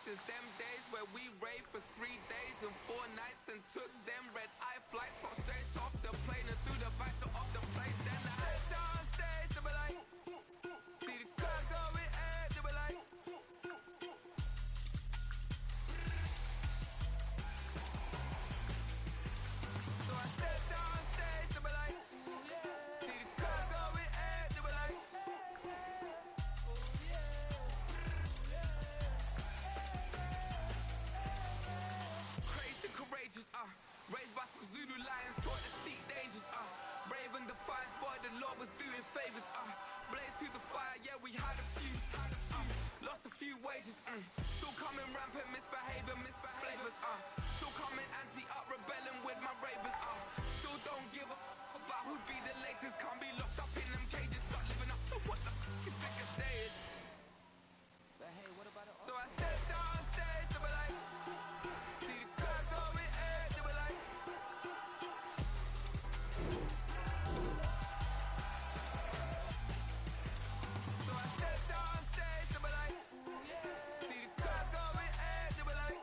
since them days where we raved for 3 days and 4 nights and took them red-eye flights from straight off the plane and through the back door of the place. Then I head down stage, they were like, see the crowd going air, they were like, so I stepped down stage, they were like, see the crowd going air, they were like, crazed and courageous, raised by some Zulu lions, taught to seek dangers, brave and defiant, boy, the Lord was doing favors, blaze through the fire, yeah, we had a few, lost a few wages, still coming rampant, misbehaving, flavors, still coming anti-up, rebelling with my ravers, still don't give a about who'd be the latest, can't be locked up in them cages, start living up to what the you think a day is. But hey, what about it? So I stepped on stage, they were like, see the crowd going air, they were like, so I stepped on stage, they were like, see the crowd going air, they were like,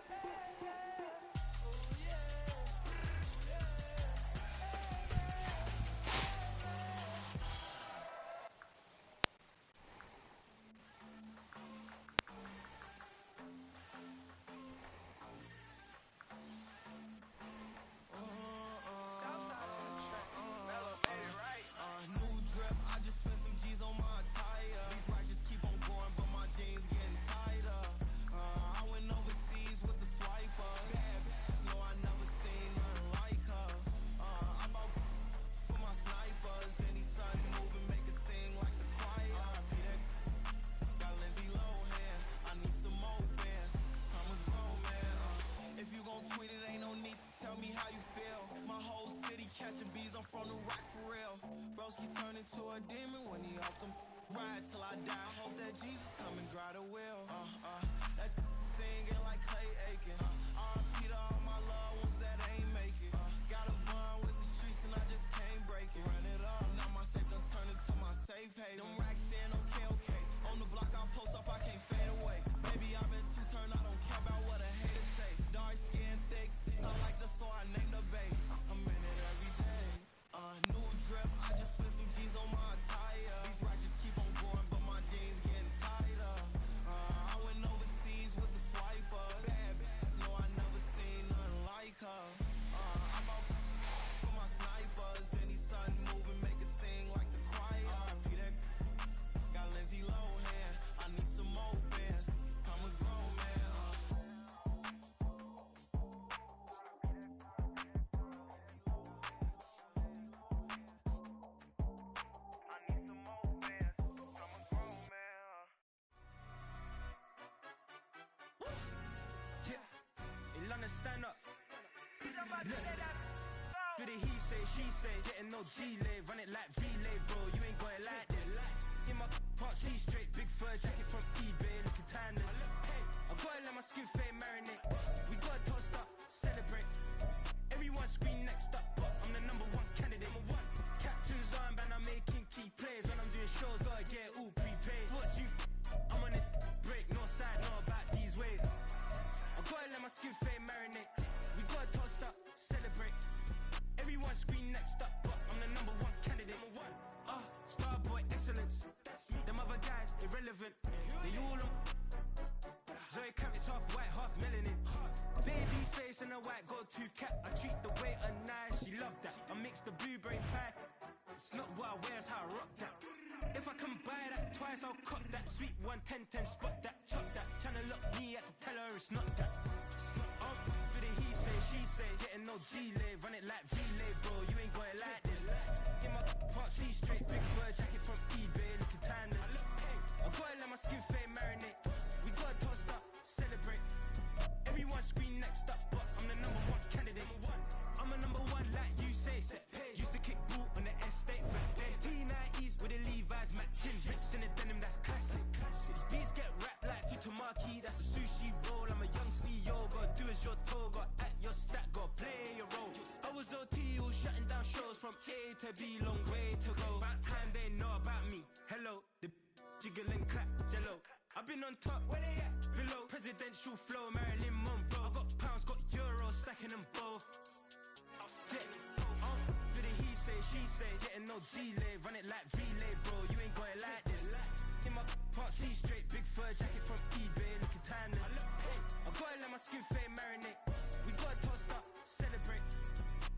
Southside on the track, Mellow made it right. New drip, I just spent some G's on my attire. These righteous keep on going, but my jeans getting tighter. I went overseas with the swiper. Bad, no, I never seen nothing like her. I bought for my snipers. Any son moving, make it sing like the choir. Got Lindsay Lohan, I need some more bands. I'm a grown man. If you gon' tweet it, ain't no need to tell me how you feel. My whole city catching bees, I'm from the rock for real. Broski turned into a demon when he off them. Ride till I die, hope that Jesus come and guide the wheel. That singing like Clay Aiken. R.I.P. to all my loved ones that ain't make it. Got a bond with the streets and I just can't break it. Run it up, now my safe done turn into my safe haven. Them racks in, okay. On the block I post up, I can't fade away. Baby, I've been too turned, I don't care about what a hater say. Dark skin, thick, I like the so I named the babe. I'm in it every day. New drip, I just spent some G's on my attire. These righteous keep on going, but my jeans getting tighter. I went overseas with the swiper. Bad, no, I never seen nothing like her. I bought for my snipers. Any son moving, make it sing like the choir. Peter got Lindsay Lohan, I need some more bands. I'm a grown man. Yeah, in London, stand up. Look. Do the he say, she say, getting no delay. Run it like relay, bro, you ain't got it like this. In my part, see straight, big fur jacket from eBay, looking timeless. I gotta let my skin fade marinate. We gotta toast up, celebrate. Everyone scream next up, but I'm the #1 candidate. Captain's armband, I'm making key plays. When I'm doing shows, gotta get it all prepaid. What you I'm on it, break, no side, know about these ways. I gotta let my skin fade marinate. We gotta toast up, celebrate. Everyone scream next up, but I'm the #1 candidate. Starboy excellence. Them other guys irrelevant. They all on. Zoe Camp, it's half white, half melanin. Baby face and a white gold tooth cap. I treat the waiter nice, she love that. I mix the blueberry pie. It's not what I wear, it's how I rock that. If I can buy that twice, I'll cop that. Sweet 110, spot that, chop that. Tryna lock me at the tell her it's not that. For the he say, she say, getting no delay. Run it like relay, bro, you ain't got it like this. In my part, see straight, big fur jacket from eBay, looking timeless. I gotta let my skin fade marinate. We gotta toast up, celebrate. Everyone scream next up, but I'm the #1 candidate. I'm a #1 like you say, set page. Used to kick boot on the estate back then. T90s with the Levi's matching. Rips in the denim, that's classic. These beats get wrapped like Futamaki, that's a sushi roll. I'm a young CEO, gotta do as you're told. Gotta act your stat, gotta play your role. I was OT, all shutting down shows from A to B, long way to go. About time they know about me. Hello, the jiggle and clap, jello. I've been on top, where they at? Below, Presidential flow, Marilyn Monroe. I got pounds, got euros, stacking them both. Do the he say, she say, getting no delay. Run it like relay, bro, you ain't got it like this. In my can't see straight, big fur jacket from eBay, looking timeless. I gotta let my skin fade marinate. We gotta toast up, celebrate.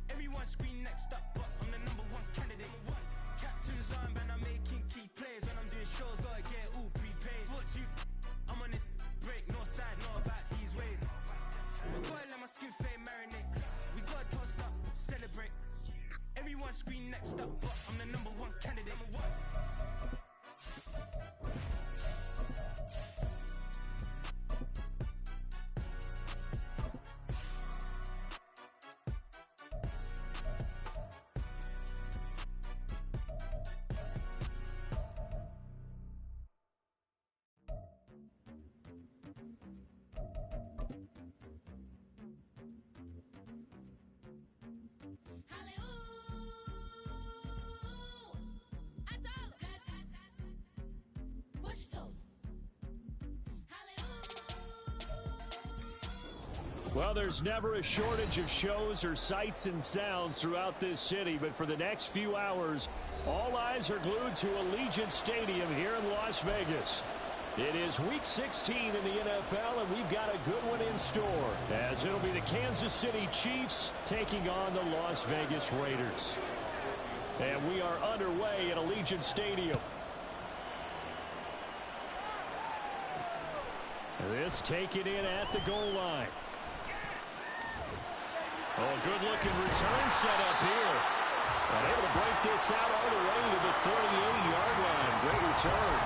Everyone scream next up, but I'm the #1 candidate. Captain's armband, I'm making key plays. When I'm doing shows, gotta get all prepaid. What you? I'm on it, break, no side, not about these ways. I gotta let my skin fade marinate. We gotta toast up, celebrate. Everyone scream next up, but I'm the #1 candidate. Well, there's never a shortage of shows or sights and sounds throughout this city, but for the next few hours, all eyes are glued to Allegiant Stadium here in Las Vegas. It is Week 16 in the NFL, and we've got a good one in store, as it'll be the Kansas City Chiefs taking on the Las Vegas Raiders. And we are underway at Allegiant Stadium. This taken in at the goal line. Oh, good-looking return set up here. And able to break this out all the way to the 38-yard line. Great return.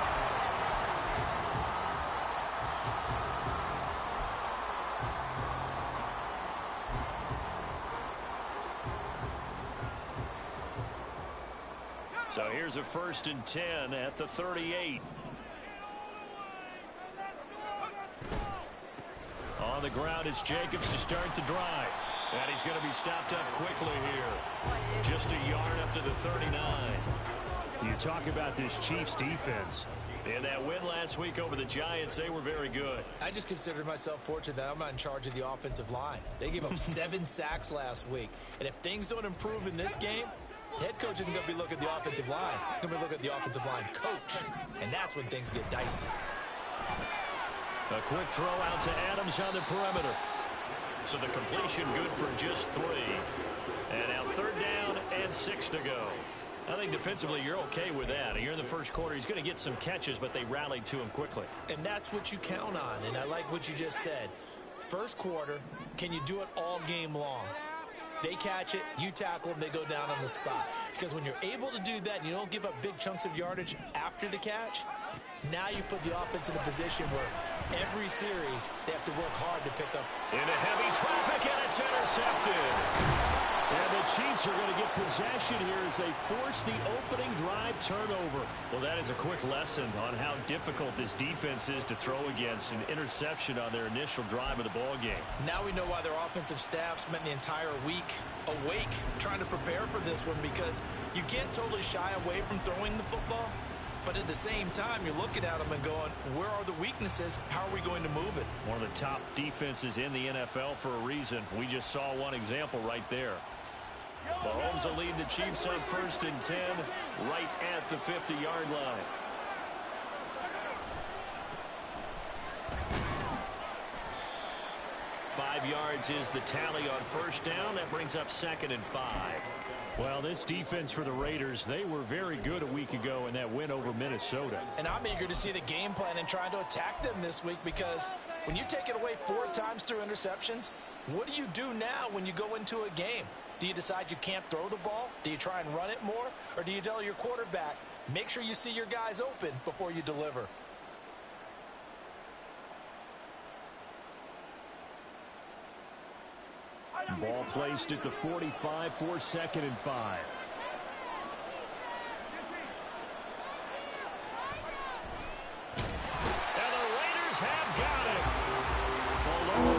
So here's a 1st and 10 at the 38. On the ground, it's Jacobs to start the drive. And he's going to be stopped up quickly here. Just a yard up to the 39. You talk about this Chiefs defense. In that win last week over the Giants, they were very good. I just consider myself fortunate that I'm not in charge of the offensive line. They gave up 7 sacks last week. And if things don't improve in this game, head coach isn't going to be looking at the offensive line. He's going to be looking at the offensive line coach. And that's when things get dicey. A quick throw out to Adams on the perimeter. So the completion good for just 3. And now 3rd down and 6 to go. I think defensively you're okay with that. Here in the first quarter, he's going to get some catches, but they rallied to him quickly. And that's what you count on. And I like what you just said. First quarter, can you do it all game long? They catch it, you tackle them, they go down on the spot. Because when you're able to do that and you don't give up big chunks of yardage after the catch, now you put the offense in a position where every series they have to work hard to pick up. Into heavy traffic, and it's intercepted. And the Chiefs are going to get possession here as they force the opening drive turnover. Well, that is a quick lesson on how difficult this defense is to throw against. An interception on their initial drive of the ball game. Now we know why their offensive staff spent the entire week awake trying to prepare for this one, because you can't totally shy away from throwing the football. But at the same time, you're looking at them and going, where are the weaknesses? How are we going to move it? One of the top defenses in the NFL for a reason. We just saw one example right there. Mahomes will lead the Chiefs on 1st and 10 right at the 50-yard line. Five yards is the tally on 1st down. That brings up 2nd and 5. Well, this defense for the Raiders, they were very good a week ago in that win over Minnesota. And I'm eager to see the game plan and trying to attack them this week, because when you take it away 4 times through interceptions, what do you do now when you go into a game? Do you decide you can't throw the ball? Do you try and run it more? Or do you tell your quarterback, make sure you see your guys open before you deliver? Ball placed at the 45 for 2nd and 5. And the Raiders have got it.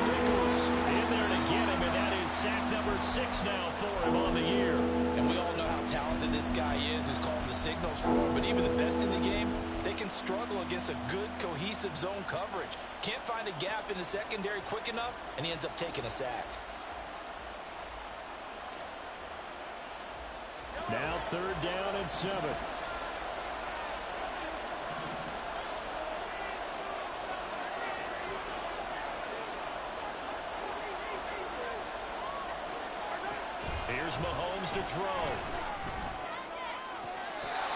Nichols in there to get him, and that is sack number number 6 now for him on the year. And we all know how talented this guy is who's calling the signals for him. But even the best in the game, they can struggle against a good, cohesive zone coverage. Can't find a gap in the secondary quick enough, and he ends up taking a sack. Now 3rd down and 7. Here's Mahomes to throw.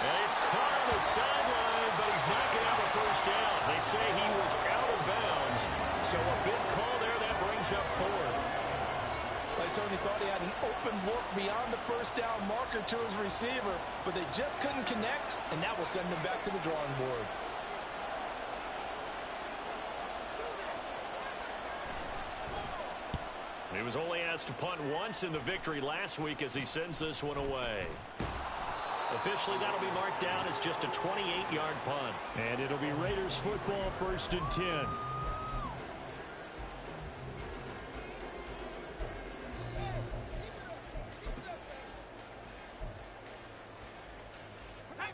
And he's caught on the sideline, but he's not going to have a first down. They say he was out of bounds. So a big call there that brings up 4th. I certainly thought he had an open look beyond the first down marker to his receiver, but they just couldn't connect, and that will send them back to the drawing board. He was only asked to punt once in the victory last week as he sends this one away. Officially, that'll be marked down as just a 28-yard punt. And it'll be Raiders football, 1st and 10.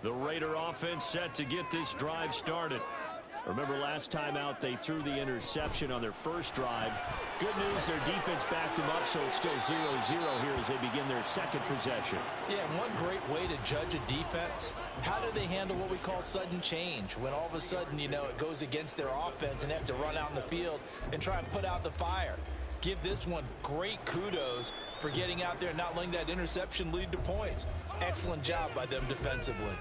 The Raider offense set to get this drive started. Remember last time out they threw the interception on their first drive. Good news, their defense backed them up, so it's still 0-0 here as they begin their second possession. Yeah, and one great way to judge a defense, how do they handle what we call sudden change? When all of a sudden, you know, it goes against their offense and they have to run out in the field and try and put out the fire. Give this one great kudos for getting out there and not letting that interception lead to points. Excellent job by them defensively.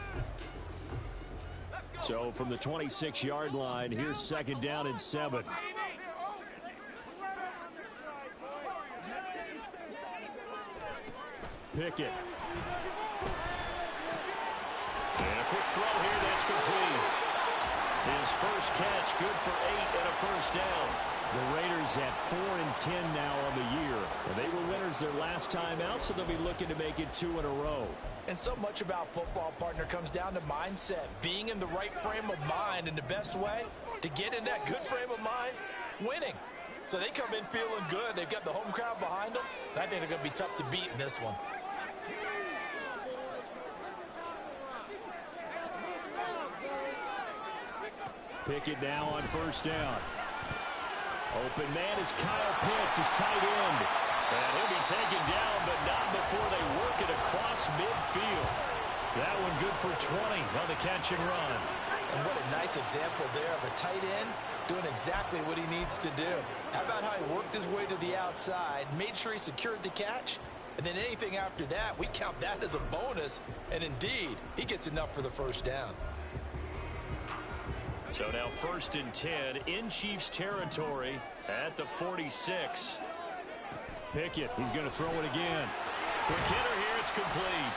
So from the 26-yard line, here's 2nd down and 7. Pickett. And a quick throw here that's complete. His first catch, good for 8 and a first down. The Raiders at 4 and 10 now on the year. They were winners their last time out, so they'll be looking to make it 2 in a row. And so much about football, partner, comes down to mindset. Being in the right frame of mind, and the best way to get in that good frame of mind, winning. So they come in feeling good. They've got the home crowd behind them. I think they're going to be tough to beat in this one. Pickett now on 1st down. Open man is Kyle Pitts, his tight end. And he'll be taken down, but not before they work it across midfield. That one good for 20 on the catch and run. And what a nice example there of a tight end doing exactly what he needs to do. How about how he worked his way to the outside, made sure he secured the catch, and then anything after that, we count that as a bonus. And indeed, he gets enough for the first down. So now 1st and 10 in Chiefs territory at the 46. Pickett, he's going to throw it again. Quick hitter here, it's complete.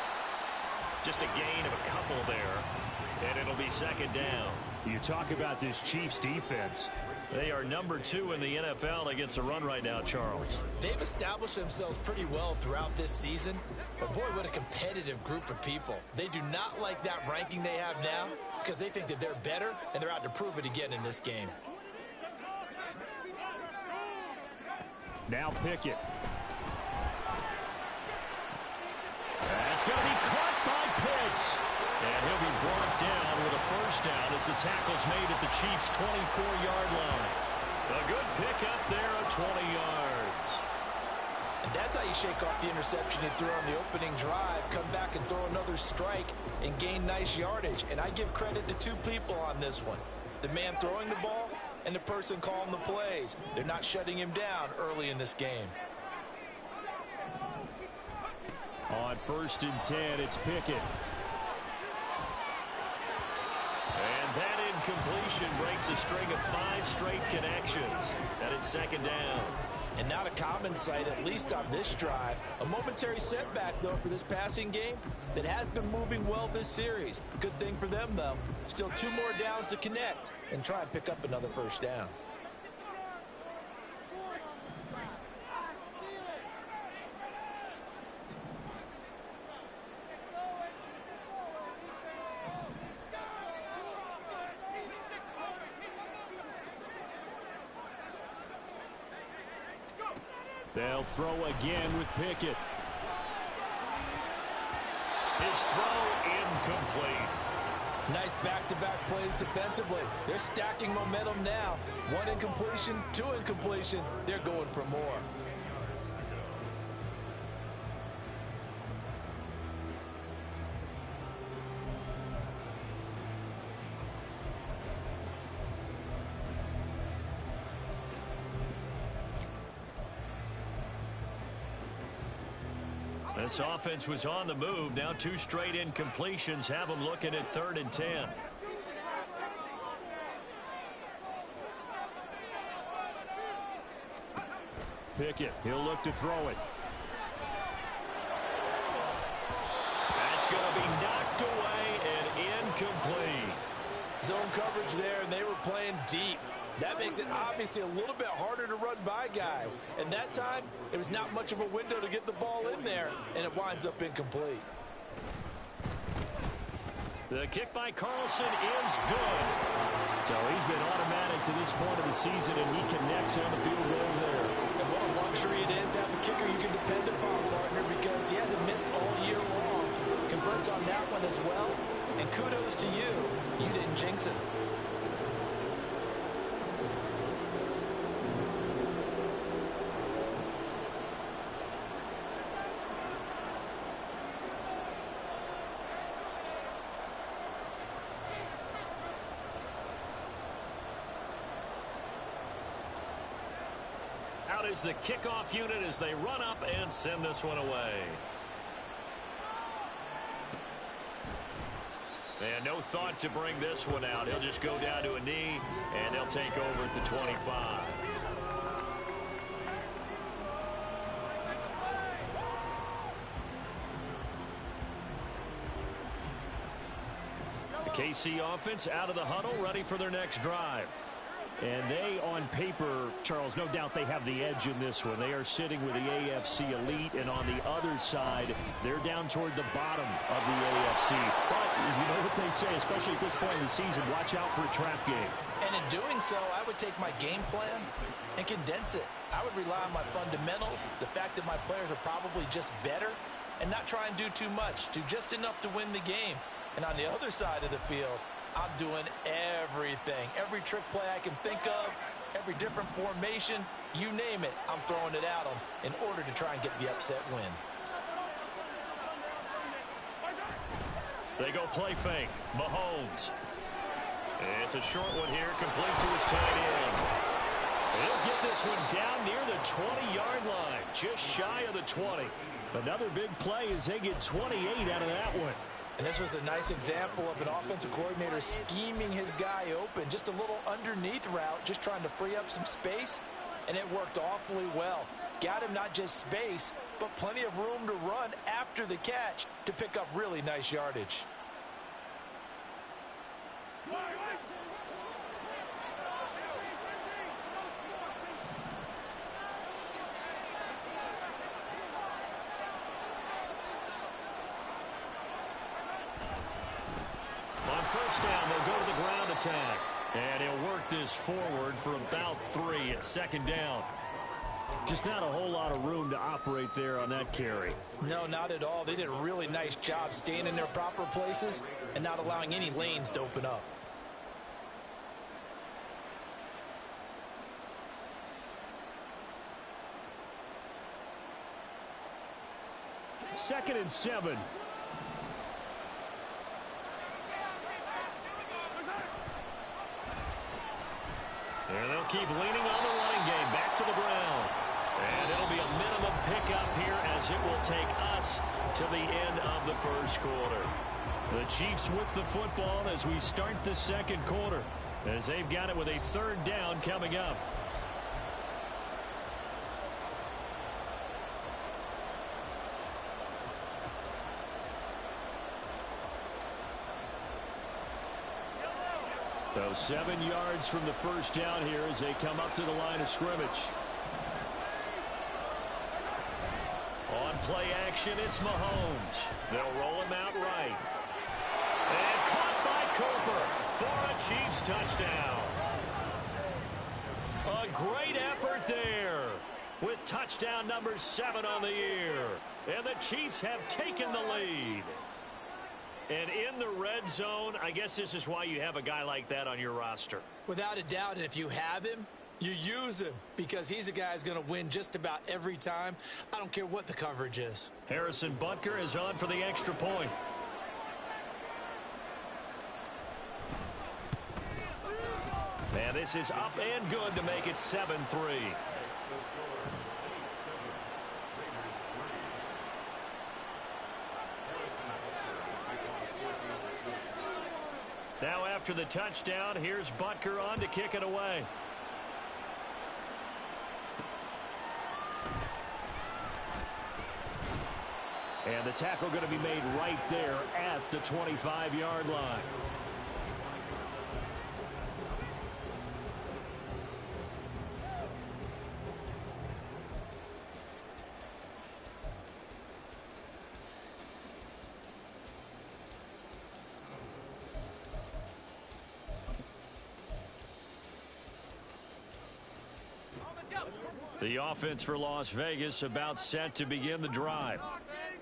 Just a gain of a couple there, and it'll be 2nd down. You talk about this Chiefs defense. They are number 2 in the NFL against the run right now, Charles. They've established themselves pretty well throughout this season, but boy, what a competitive group of people. They do not like that ranking they have now because they think that they're better, and they're out to prove it again in this game. Now Pickett. That's going to be caught by Pitts. And he'll be brought down with a first down as the tackle's made at the Chiefs' 24-yard line. A good pickup there of 20 yards. And that's how you shake off the interception you threw on the opening drive, come back and throw another strike and gain nice yardage. And I give credit to 2 people on this one. The man throwing the ball and the person calling the plays. They're not shutting him down early in this game. On 1st and 10, it's Pickett. And that incompletion breaks a string of 5 straight connections. And it's 2nd down. And not a common sight, at least on this drive. A momentary setback, though, for this passing game that has been moving well this series. Good thing for them, though. Still 2 more downs to connect and try and pick up another first down. They'll throw again with Pickett. His throw incomplete. Nice back-to-back plays defensively. They're stacking momentum now. 1 incompletion, 2 incompletion. They're going for more. This offense was on the move. Now 2 straight incompletions have them looking at 3rd and 10. Pickett, he'll look to throw it. That's going to be knocked away and incomplete. Zone coverage there, and they were playing deep. That makes it obviously a little bit harder to run by guys. And that time, it was not much of a window to get the ball in there, and it winds up incomplete. The kick by Carlson is good. So he's been automatic to this point of the season, and he connects on the field goal there. And what a luxury it is to have a kicker you can depend upon, partner, because he hasn't missed all year long. Converts on that one as well. And kudos to you. You didn't jinx it. Out is the kickoff unit as they run up and send this one away. And no thought to bring this one out. He'll just go down to a knee, and they'll take over at the 25. The KC offense out of the huddle, ready for their next drive. And they, on paper, Charles, no doubt they have the edge in this one. They are sitting with the AFC elite, and on the other side, they're down toward the bottom of the AFC. But you know what they say, especially at this point in the season, watch out for a trap game. And in doing so, I would take my game plan and condense it. I would rely on my fundamentals, the fact that my players are probably just better, and not try and do too much, do just enough to win the game. And on the other side of the field, I'm doing everything. Every trick play I can think of, every different formation, you name it, I'm throwing it at them in order to try and get the upset win. They go play fake. Mahomes. It's a short one here, complete to his tight end. He'll get this one down near the 20-yard line, just shy of the 20. Another big play as they get 28 out of that one. And this was a nice example of an offensive coordinator scheming his guy open. Just a little underneath route, just trying to free up some space, and it worked awfully well. Got him not just space, but plenty of room to run after the catch to pick up really nice yardage. On first down, they'll go to the ground attack. And he'll work this forward for about 3 at second down. Just not a whole lot of room to operate there on that carry. No, not at all. They did a really nice job staying in their proper places and not allowing any lanes to open up. Second and 7. And they'll keep leaning on the running game back to the ground. And it'll be a minimum pickup here as it will take us to the end of the first quarter. The Chiefs with the football as we start the second quarter, as they've got it with a third down coming up. So 7 yards from the first down here as they come up to the line of scrimmage. On play action, it's Mahomes. They'll roll him out right. And caught by Cooper for a Chiefs touchdown. A great effort there. with touchdown number 7 on the year. And the Chiefs have taken the lead. And in the red zone, I guess this is why you have a guy like that on your roster. Without a doubt, and if you have him, you use him because he's a guy who's going to win just about every time. I don't care what the coverage is. Harrison Butker is on for the extra point. And this is up and good to make it 7-3. Now after the touchdown, here's Butker on to kick it away. And the tackle going to be made right there at the 25-yard line. The offense for Las Vegas about set to begin the drive.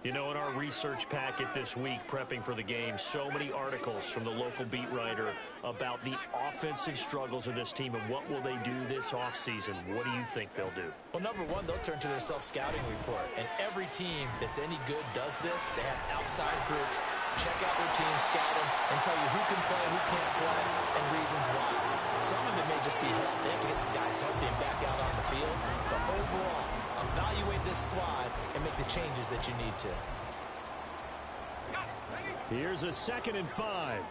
You know, in our research packet this week, prepping for the game, so many articles from the local beat writer about the offensive struggles of this team and what will they do this offseason. What do you think they'll do? Well, number one, they'll turn to their self-scouting report. And every team that's any good does this. They have outside groups, check out their team, scout them, and tell you who can play, who can't play, and reasons why. Some of it may just be health. They have to get some guys healthy and back out on the field. But overall, evaluate this squad and make the changes that you need to. Here's a 2nd and 5.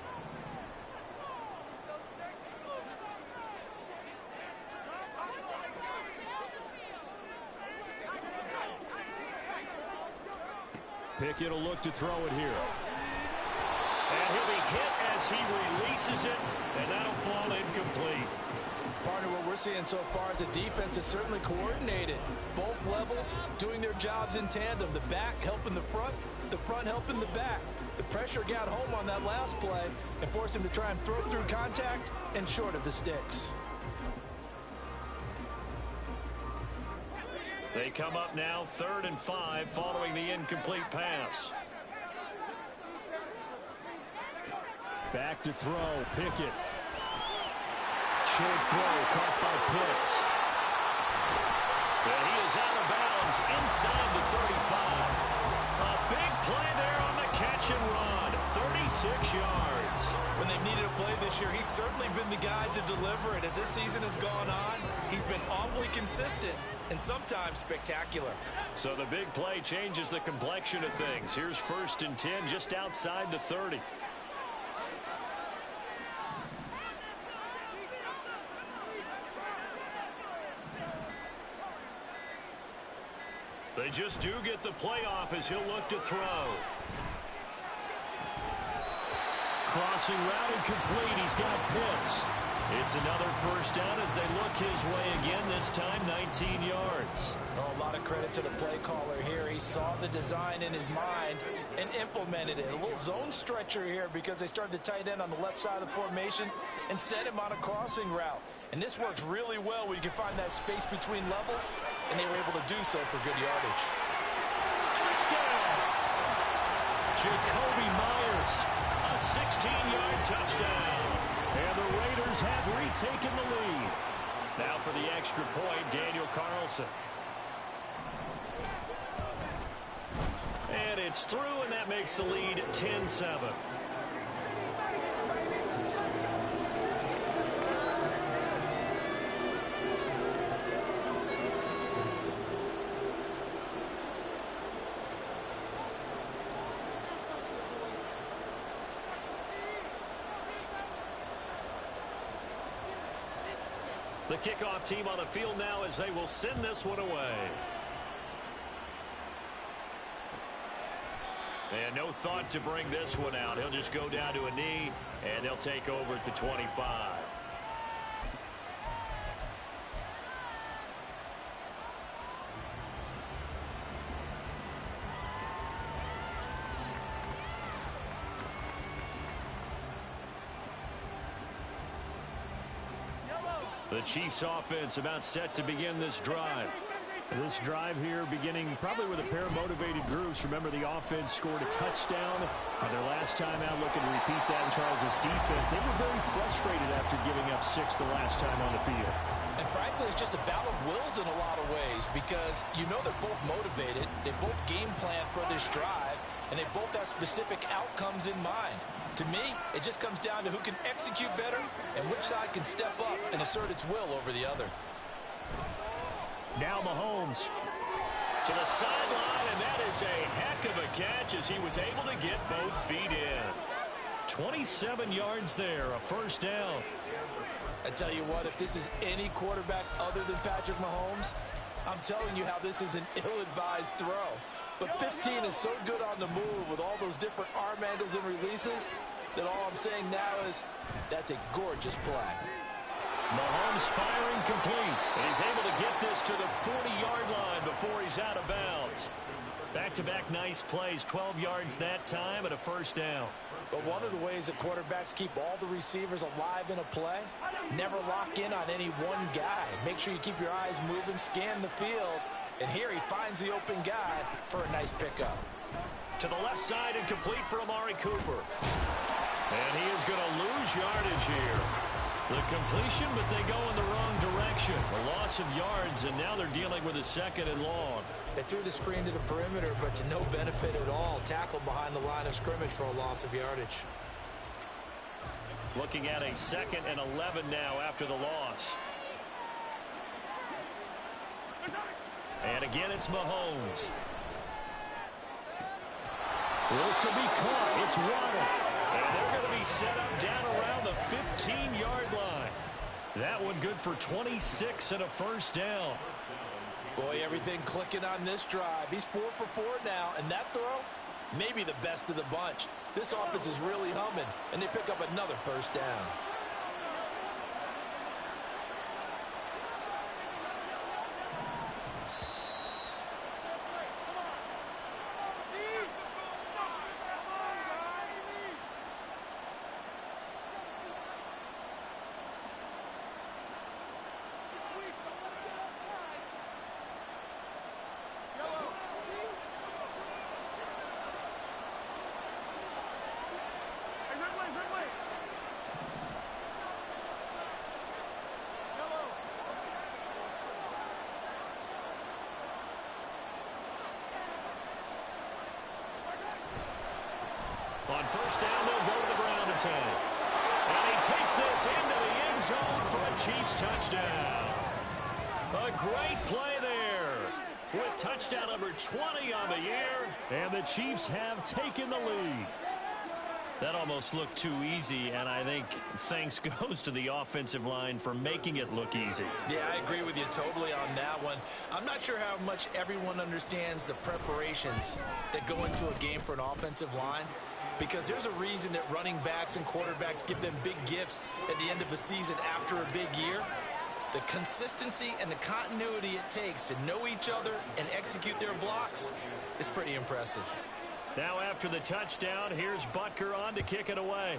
Pickett will look to throw it here. And he'll be hit as he releases it, and that'll fall incomplete. Partner, what we're seeing so far is the defense is certainly coordinated. Both levels doing their jobs in tandem. The back helping the front helping the back. The pressure got home on that last play and forced him to try and throw through contact and short of the sticks. They come up now 3rd and 5 following the incomplete pass. Back to throw, Pickett. Short throw, caught by Pitts. And he is out of bounds inside the 35. A big play there on the catch and run. 36 yards. When they've needed a play this year, he's certainly been the guy to deliver it. As this season has gone on, he's been awfully consistent and sometimes spectacular. So the big play changes the complexion of things. Here's 1st and 10 just outside the 30. They just do get the playoff as he'll look to throw. Crossing route incomplete. He's got Pitts. It's another 1st down as they look his way again, this time 19 yards. Oh, a lot of credit to the play caller here. He saw the design in his mind and implemented it. A little zone stretcher here because they started the tight end on the left side of the formation and set him on a crossing route. And this works really well when you can find that space between levels, and they were able to do so for good yardage. Touchdown! Jacoby Myers, a 16-yard touchdown. And the Raiders have retaken the lead. Now for the extra point, Daniel Carlson. And it's through, and that makes the lead 10-7. The kickoff team on the field now as they will send this one away. And no thought to bring this one out. He'll just go down to a knee, and they'll take over at the 25. The Chiefs offense about set to begin this drive. This drive here beginning probably with a pair of motivated groups. Remember, the offense scored a touchdown on their last time out. Looking to repeat that in Charles' defense. They were very frustrated after giving up 6 the last time on the field. And frankly, it's just a battle of wills in a lot of ways because you know they're both motivated. They both game plan for this drive, and they both have specific outcomes in mind. To me, it just comes down to who can execute better and which side can step up and assert its will over the other. Now Mahomes to the sideline, and that is a heck of a catch as he was able to get both feet in. 27 yards there, a first down. I tell you what, if this is any quarterback other than Patrick Mahomes, I'm telling you how this is an ill-advised throw. But 15 is so good on the move with all those different arm angles and releases that all I'm saying now is that's a gorgeous play. Mahomes firing complete. And he's able to get this to the 40-yard line before he's out of bounds. Back-to-back nice plays, 12 yards that time and a first down. But one of the ways that quarterbacks keep all the receivers alive in a play, never lock in on any one guy. Make sure you keep your eyes moving, scan the field. And here he finds the open guy for a nice pickup. To the left side and complete for Amari Cooper. And he is going to lose yardage here. The completion, but they go in the wrong direction. A loss of yards, and now they're dealing with a second and long. They threw the screen to the perimeter, but to no benefit at all. Tackled behind the line of scrimmage for a loss of yardage. Looking at a 2nd and 11 now after the loss. And again, it's Mahomes. This will be caught. It's Waddle. And they're going to be set up down around the 15-yard line. That one good for 26 and a first down. Boy, everything clicking on this drive. He's 4 for 4 now, and that throw, maybe the best of the bunch. This offense is really humming, and they pick up another first down. On first down, they'll go to the ground attack. And he takes this into the end zone for a Chiefs touchdown. A great play there with touchdown number 20 on the year. And the Chiefs have taken the lead. That almost looked too easy, and I think thanks goes to the offensive line for making it look easy. Yeah, I agree with you totally on that one. I'm not sure how much everyone understands the preparations that go into a game for an offensive line, because there's a reason that running backs and quarterbacks give them big gifts at the end of the season after a big year. The consistency and the continuity it takes to know each other and execute their blocks is pretty impressive. Now after the touchdown, here's Butker on to kick it away.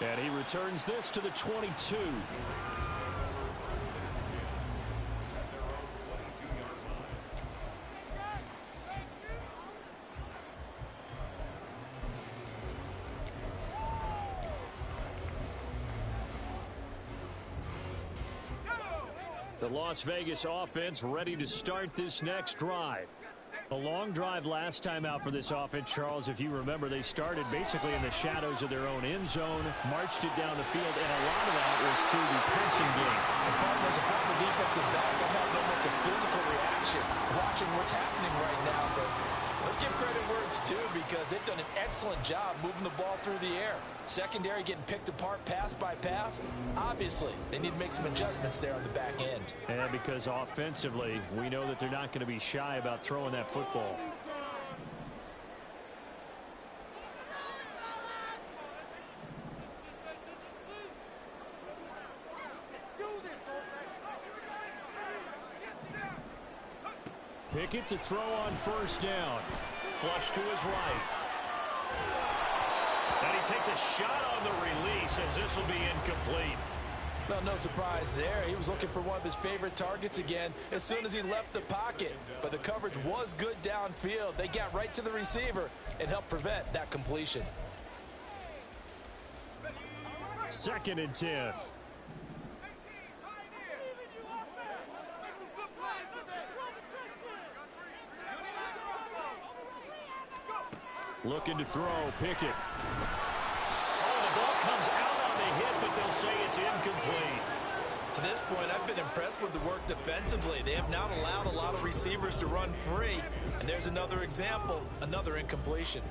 And he returns this to the 22. The Las Vegas offense ready to start this next drive. A long drive last time out for this offense, Charles. If you remember, they started basically in the shadows of their own end zone, marched it down the field, and a lot of that was through the passing game. The problem as a former defensive back, I'm having almost a physical reaction watching what's happening right now. But let's give credit where it's due, because they've done an excellent job moving the ball through the air. Secondary getting picked apart pass by pass. Obviously, they need to make some adjustments there on the back end. And because offensively, we know that they're not going to be shy about throwing that football. Pickett to throw on first down. Flush to his right. And he takes a shot on the release as this will be incomplete. Well, no surprise there. He was looking for one of his favorite targets again as soon as he left the pocket. But the coverage was good downfield. They got right to the receiver and helped prevent that completion. 2nd and 10. Looking to throw, Pickett. Oh, the ball comes out on the hit, but they'll say it's incomplete. To this point, I've been impressed with the work defensively. They have not allowed a lot of receivers to run free. And there's another example, another incompletion.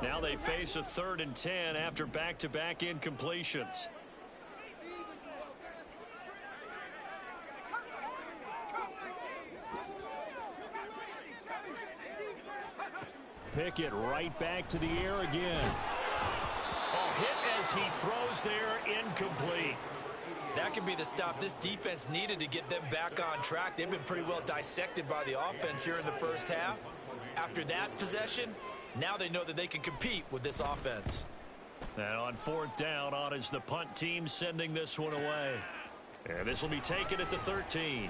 Now they face a 3rd and 10 after back-to-back incompletions. Pickett right back to the air again. Oh, hit as he throws there, incomplete. That could be the stop this defense needed to get them back on track. They've been pretty well dissected by the offense here in the first half. After that possession, now they know that they can compete with this offense. And on 4th down, on is the punt team sending this one away. And this will be taken at the 13.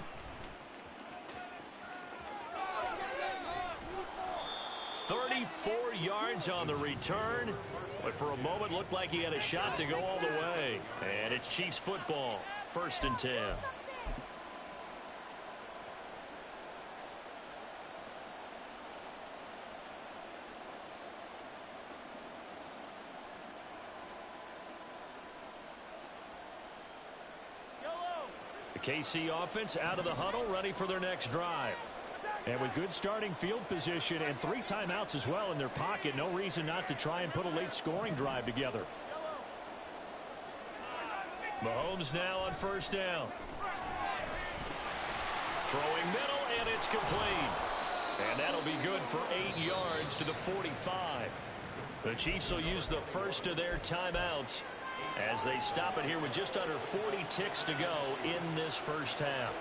"34 yards on the return, but for a moment looked like he had a shot to go all the way. And it's Chiefs football, 1st and 10. KC offense out of the huddle, ready for their next drive. And with good starting field position and 3 timeouts as well in their pocket, no reason not to try and put a late scoring drive together. Mahomes now on 1st down. Throwing middle, and it's complete. And that'll be good for 8 yards to the 45. The Chiefs will use the first of their timeouts as they stop it here with just under 40 ticks to go in this first half.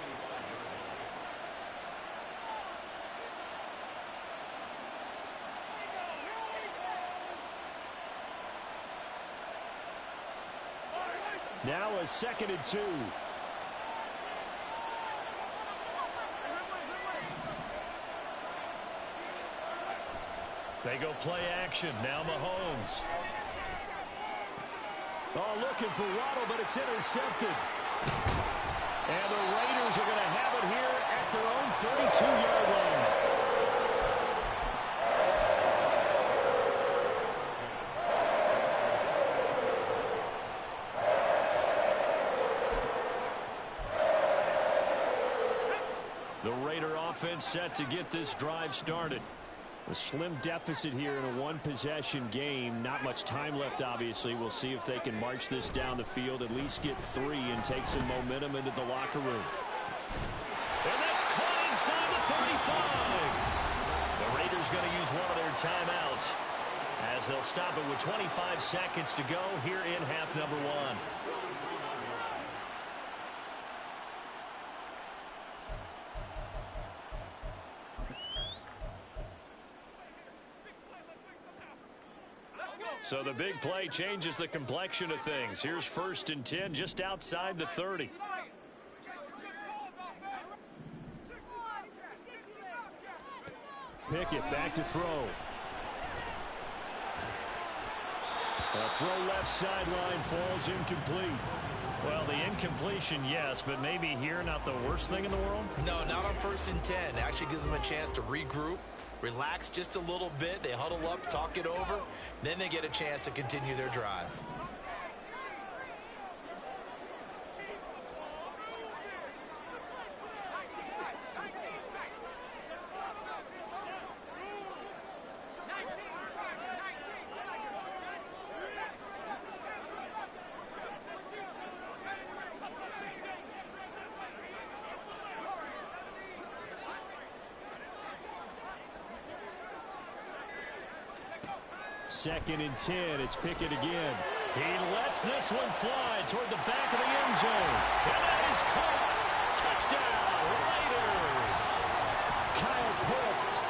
Now a 2nd and 2. They go play action. Now Mahomes. Oh, looking for Waddle, but it's intercepted. And the Raiders are going to have it here at their own 32-yard line. The Raider offense set to get this drive started. A slim deficit here in a one-possession game. Not much time left, obviously. We'll see if they can march this down the field, at least get 3 and take some momentum into the locker room. And that's caught inside the 35. The Raiders going to use one of their timeouts as they'll stop it with 25 seconds to go here in half number 1. So the big play changes the complexion of things. Here's 1st and 10 just outside the 30. Pickett back to throw. A throw left sideline falls incomplete. Well, the incompletion, yes, but maybe here not the worst thing in the world? No, not on 1st and 10. It actually gives them a chance to regroup, relax just a little bit. They huddle up, talk it over. Then they get a chance to continue their drive. 2nd and 10. It's Pickett again. He lets this one fly toward the back of the end zone. And that is caught. Touchdown, Raiders. Kyle Pitts,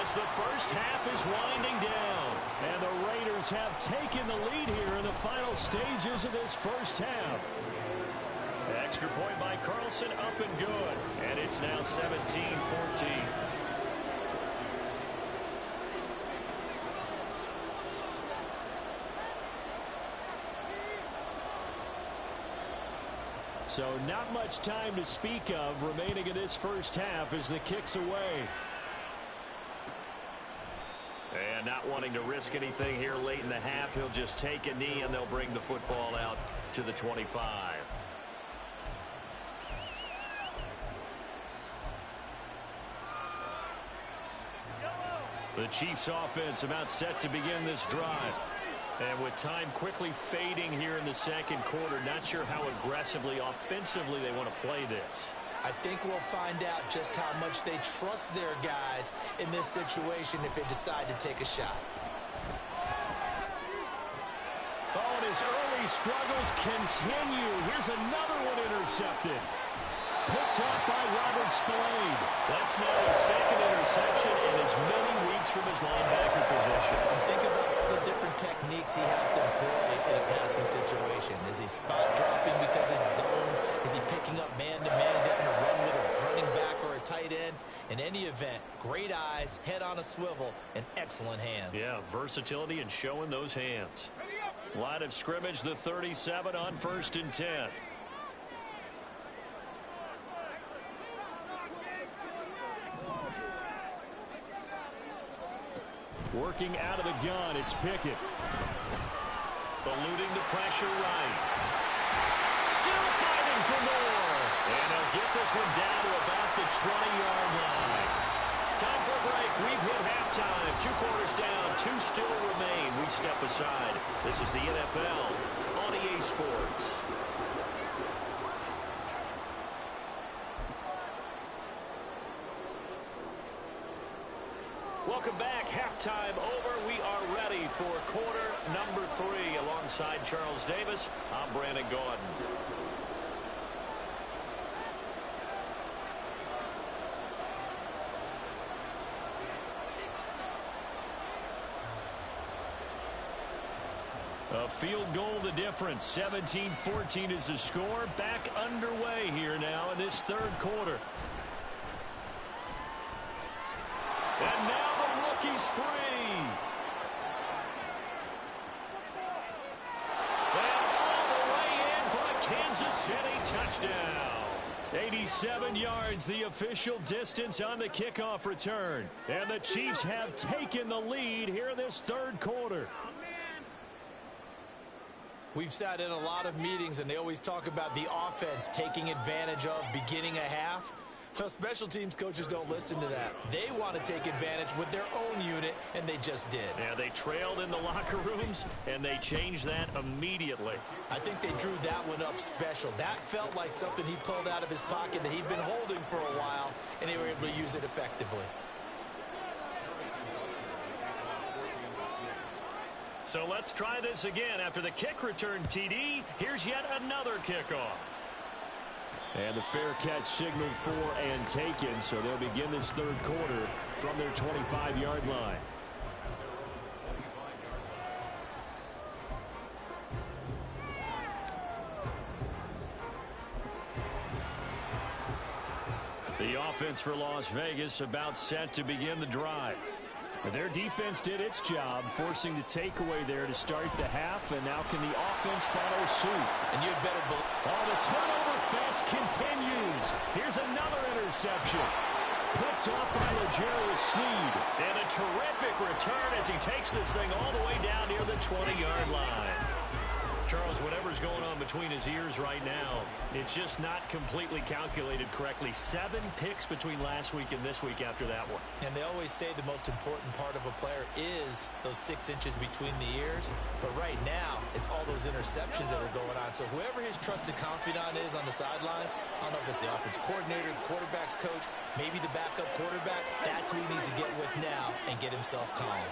as the first half is winding down. And the Raiders have taken the lead here in the final stages of this first half. Extra point by Carlson, up and good. And it's now 17-14. So not much time to speak of remaining in this first half as the kick's away. And not wanting to risk anything here late in the half, he'll just take a knee and they'll bring the football out to the 25. The Chiefs offense about set to begin this drive. And with time quickly fading here in the second quarter, not sure how aggressively, offensively they want to play this. I think we'll find out just how much they trust their guys in this situation if they decide to take a shot. Oh, and his early struggles continue. Here's another one intercepted. Picked up by Robert Spillane. That's now his second interception in as many weeks from his linebacker position. And think about the different techniques he has to employ in a passing situation. Is he spot dropping because it's zone? Is he picking up man-to-man? Is he having to run with a running back or a tight end? In any event, great eyes, head on a swivel, and excellent hands. Yeah, versatility and showing those hands. Line of scrimmage, the 37 on 1st and 10. Working out of the gun, it's Pickett. Eluding the pressure right. Still fighting for more. And he'll get this one down to about the 20-yard line. Time for a break. We've hit halftime. 2 quarters down. 2 still remain. We step aside. This is the NFL on EA Sports. Welcome back. Halftime over. We are ready for quarter number 3. Alongside Charles Davis, I'm Brandon Gaudin. A field goal the difference. 17-14 is the score. Back underway here now in this third quarter. And now the rookie's free. And all the way in for a Kansas City touchdown. 87 yards, the official distance on the kickoff return. And the Chiefs have taken the lead here in this third quarter. We've sat in a lot of meetings, and they always talk about the offense taking advantage of beginning a half. Well, special teams coaches don't listen to that. They want to take advantage with their own unit, and they just did. Yeah, they trailed in the locker rooms, and they changed that immediately. I think they drew that one up special. That felt like something he pulled out of his pocket that he'd been holding for a while, and they were able to use it effectively. So let's try this again. After the kick return TD, here's yet another kickoff. And the fair catch signaled for and taken, so they'll begin this third quarter from their 25-yard line. The offense for Las Vegas about set to begin the drive. Their defense did its job, forcing the takeaway there to start the half, and now can the offense follow suit? And you'd better believe. Oh, the turnover fest continues. Here's another interception. Picked off by L'Jarius Sneed. And a terrific return as he takes this thing all the way down near the 20-yard line. Charles, whatever's going on between his ears right now, it's just not completely calculated correctly. 7 picks between last week and this week after that one. And they always say the most important part of a player is those 6 inches between the ears. But right now, it's all those interceptions that are going on. So whoever his trusted confidant is on the sidelines, I don't know if it's the offense coordinator, the quarterback's coach, maybe the backup quarterback, that's who he needs to get with now and get himself calm.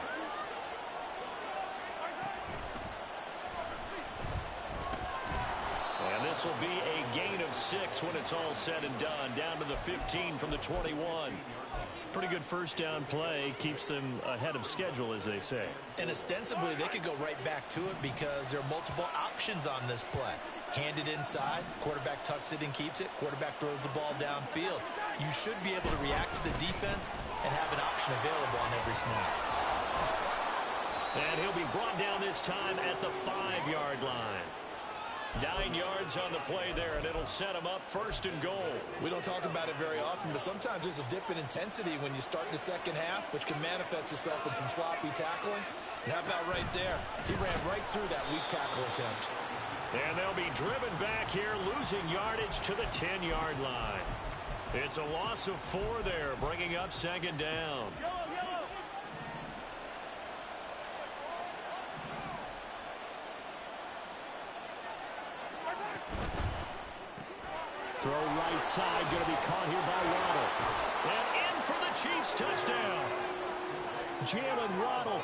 And this will be a gain of 6 when it's all said and done. Down to the 15 from the 21. Pretty good first down play. Keeps them ahead of schedule, as they say. And ostensibly, they could go right back to it because there are multiple options on this play. Hand it inside, quarterback tucks it and keeps it, quarterback throws the ball downfield. You should be able to react to the defense and have an option available on every snap. And he'll be brought down this time at the 5-yard line. 9 yards on the play there, and it'll set him up 1st and goal. We don't talk about it very often, but sometimes there's a dip in intensity when you start the second half, which can manifest itself in some sloppy tackling. And how about right there? He ran right through that weak tackle attempt. And they'll be driven back here, losing yardage to the 10-yard line. It's a loss of 4 there, bringing up 2nd down. Throw right side, going to be caught here by Waddle. And in for the Chiefs touchdown. Jalen Waddle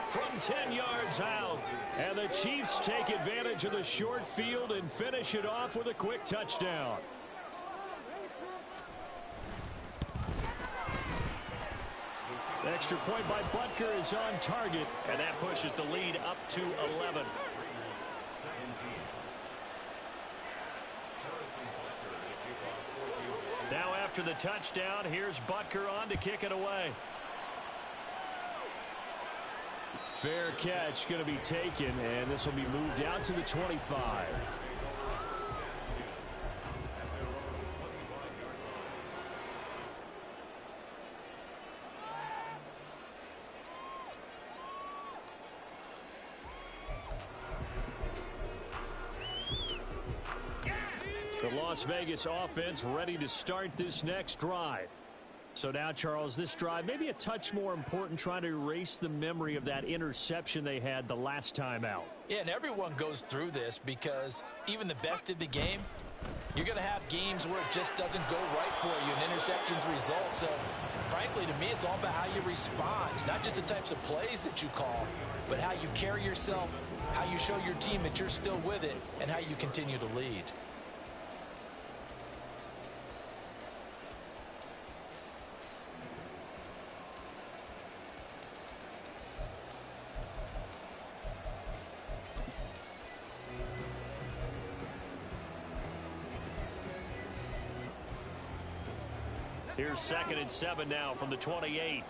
from 10 yards out. And the Chiefs take advantage of the short field and finish it off with a quick touchdown. Extra point by Butker is on target, and that pushes the lead up to 11. Now after the touchdown, here's Butker on to kick it away. Fair catch going to be taken, and this will be moved out to the 25. The Las Vegas offense ready to start this next drive. So now, Charles, this drive maybe a touch more important, trying to erase the memory of that interception they had the last time out. Yeah, and everyone goes through this because even the best in the game, you're going to have games where it just doesn't go right for you and interceptions result. So, frankly, to me, it's all about how you respond, not just the types of plays that you call, but how you carry yourself, how you show your team that you're still with it, and how you continue to lead. Here's 2nd and 7 now from the 28.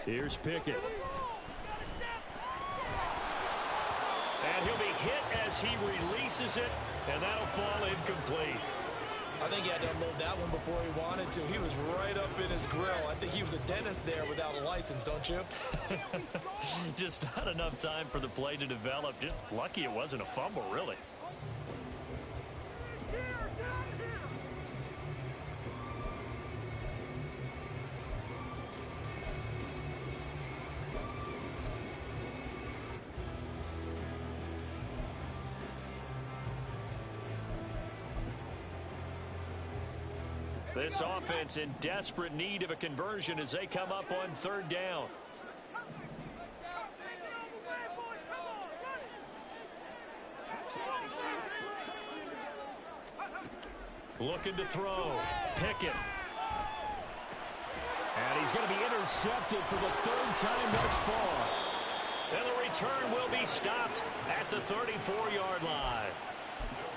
Here's Pickett. And he'll be hit as he releases it, and that'll fall incomplete. I think he had to unload that one before he wanted to. He was right up in his grill. I think he was a dentist there without a license, don't you? Just not enough time for the play to develop. Just lucky it wasn't a fumble, really. This offense in desperate need of a conversion as they come up on 3rd down. Looking to throw. Pickett. And he's going to be intercepted for the 3rd time thus far. And the return will be stopped at the 34-yard line.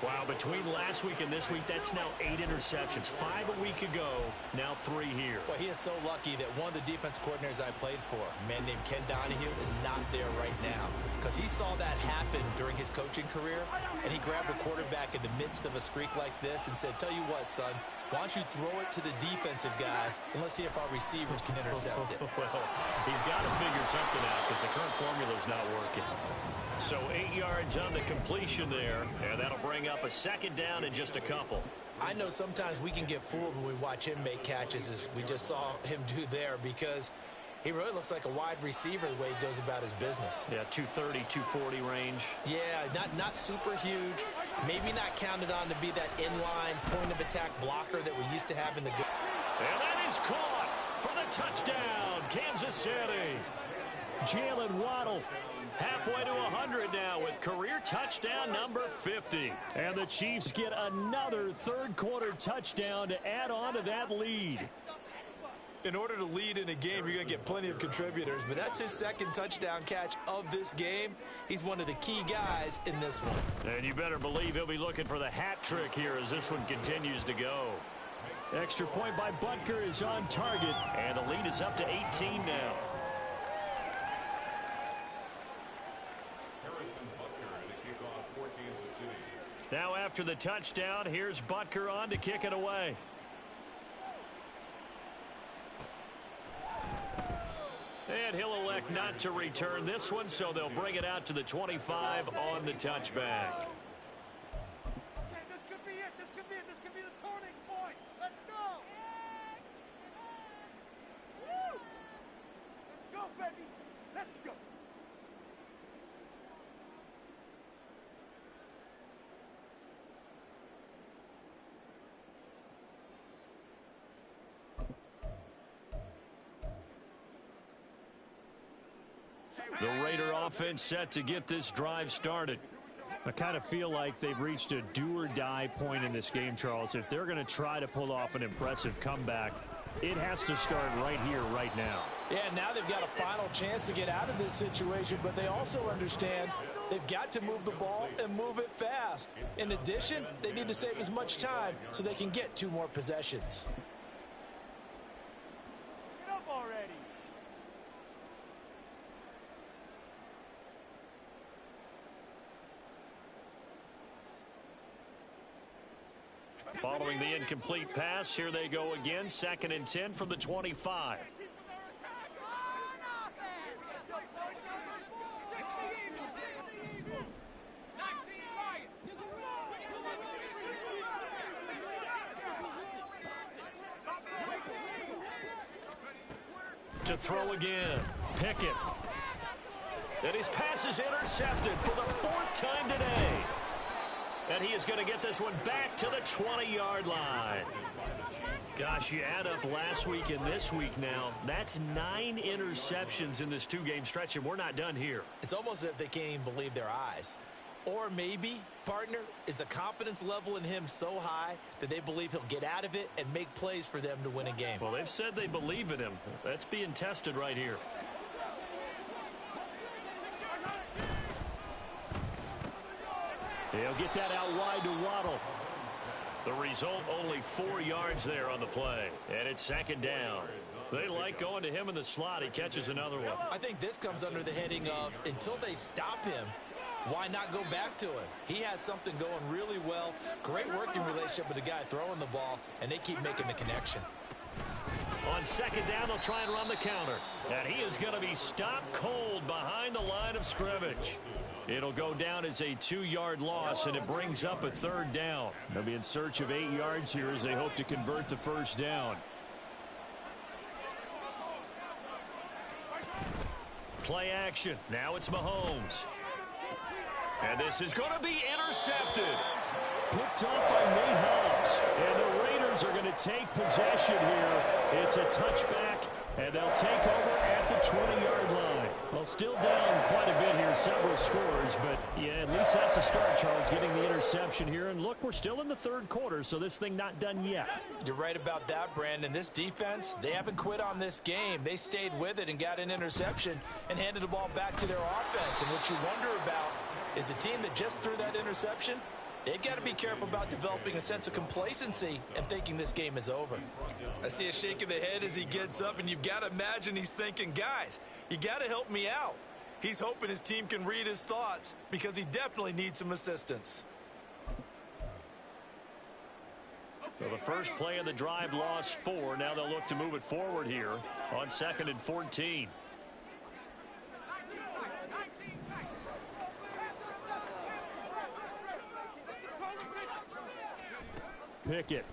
Wow, between last week and this week, that's now 8 interceptions. 5 a week ago, now 3 here. Well, he is so lucky that one of the defense coordinators I played for, a man named Ken Donahue, is not there right now. Because he saw that happen during his coaching career, and he grabbed a quarterback in the midst of a streak like this and said, tell you what, son, why don't you throw it to the defensive guys, and let's see if our receivers can intercept it. Well, he's got to figure something out because the current formula is not working. So 8 yards on the completion there, and that'll bring up a 2nd down in just a couple. I know sometimes we can get fooled when we watch him make catches, as we just saw him do there, because he really looks like a wide receiver the way he goes about his business. Yeah, 230, 240 range. Yeah, not super huge. Maybe not counted on to be that inline point-of-attack blocker that we used to have in the good. And that is caught for the touchdown, Kansas City. Jalen Waddle halfway to 100 now with career touchdown number 50. And the Chiefs get another third-quarter touchdown to add on to that lead. In order to lead in a game, you're going to get plenty of contributors, but that's his second touchdown catch of this game. He's one of the key guys in this one. And you better believe he'll be looking for the hat trick here as this one continues to go. Extra point by Butker is on target, and the lead is up to 18 now. Now after the touchdown, here's Butker on to kick it away. And he'll elect not to return this one, so they'll bring it out to the 25 on the touchback. Okay, this could be it. This could be it. This could be the turning point. Let's go. Woo! Let's go, baby. Let's go. The Raider offense set to get this drive started. I kind of feel like they've reached a do-or-die point in this game, Charles. If they're going to try to pull off an impressive comeback, it has to start right here, right now. Yeah, now they've got a final chance to get out of this situation, but they also understand they've got to move the ball and move it fast. In addition, they need to save as much time so they can get 2 more possessions. Get up already. Following the incomplete pass, here they go again. 2nd and 10 from the 25. To throw again. Pickett. And his pass is intercepted for the 4th time today. And he is going to get this one back to the 20-yard line. Gosh, you add up last week and this week now. That's 9 interceptions in this 2-game stretch, and we're not done here. It's almost as if they can't even believe their eyes. Or maybe, partner, is the confidence level in him so high that they believe he'll get out of it and make plays for them to win a game. Well, they've said they believe in him. That's being tested right here. He'll get that out wide to Waddle. The result, only 4 yards there on the play. And it's 2nd down. They like going to him in the slot. He catches another one. I think this comes under the heading of, until they stop him, why not go back to him? He has something going really well. Great working relationship with the guy throwing the ball, and they keep making the connection. On 2nd down, they'll try and run the counter. And he is going to be stopped cold behind the line of scrimmage. It'll go down as a 2-yard loss, and it brings up a 3rd down. They'll be in search of 8 yards here as they hope to convert the 1st down. Play action. Now it's Mahomes. And this is going to be intercepted. Picked off by Nate Hobbs. And the Raiders are going to take possession here. It's a touchback, and they'll take over at the 20-yard line. Well, still down quite a bit here, several scores, but yeah, at least that's a start, Charles, getting the interception here. And look, we're still in the 3rd quarter, so this thing not done yet. You're right about that, Brandon. This defense, they haven't quit on this game. They stayed with it and got an interception and handed the ball back to their offense. And what you wonder about is the team that just threw that interception, they've got to be careful about developing a sense of complacency and thinking this game is over. I see a shake of the head as he gets up, and you've got to imagine he's thinking, guys, you got to help me out. He's hoping his team can read his thoughts because he definitely needs some assistance. So the first play of the drive lost 4. Now they'll look to move it forward here on 2nd and 14. Pickett.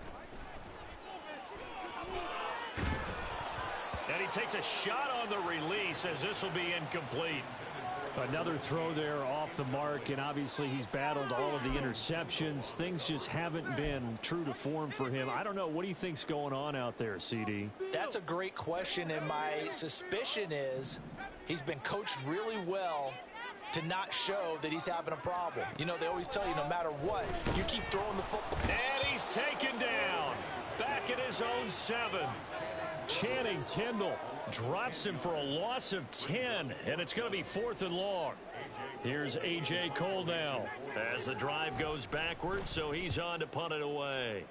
And he takes a shot on the release as this will be incomplete. Another throw there off the mark, and obviously he's battled all of the interceptions. Things just haven't been true to form for him. I don't know. What do you think's going on out there, CD? That's a great question, and my suspicion is he's been coached really well to not show that he's having a problem. You know, they always tell you no matter what, you keep throwing the football. And he's taken down. Back at his own 7. Channing Tindall drops him for a loss of 10, and it's going to be 4th and long. Here's A.J. Cole now as the drive goes backwards, so he's on to punt it away.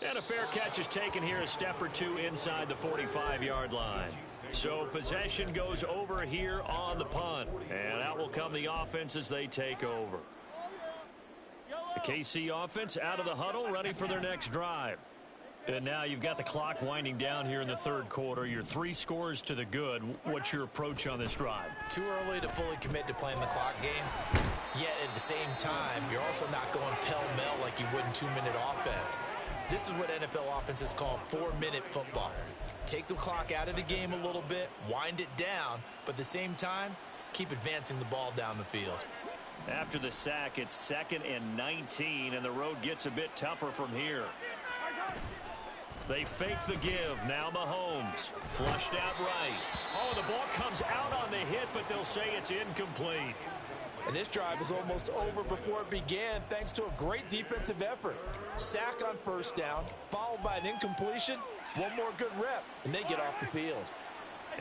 And a fair catch is taken here, a step or two inside the 45-yard line. So possession goes over here on the punt, and out will come the offense as they take over. The KC offense out of the huddle, ready for their next drive. And now you've got the clock winding down here in the third quarter. You're 3 scores to the good. What's your approach on this drive? Too early to fully commit to playing the clock game. Yet at the same time, you're also not going pell-mell like you would in 2-minute offense. This is what NFL offenses call 4-minute football. Take the clock out of the game a little bit, wind it down, but at the same time, keep advancing the ball down the field. After the sack, it's 2nd and 19, and the road gets a bit tougher from here. They fake the give. Now Mahomes. Flushed out right. Oh, the ball comes out on the hit, but they'll say it's incomplete. And this drive is almost over before it began thanks to a great defensive effort. Sack on first down, followed by an incompletion. One more good rep, and they get off the field.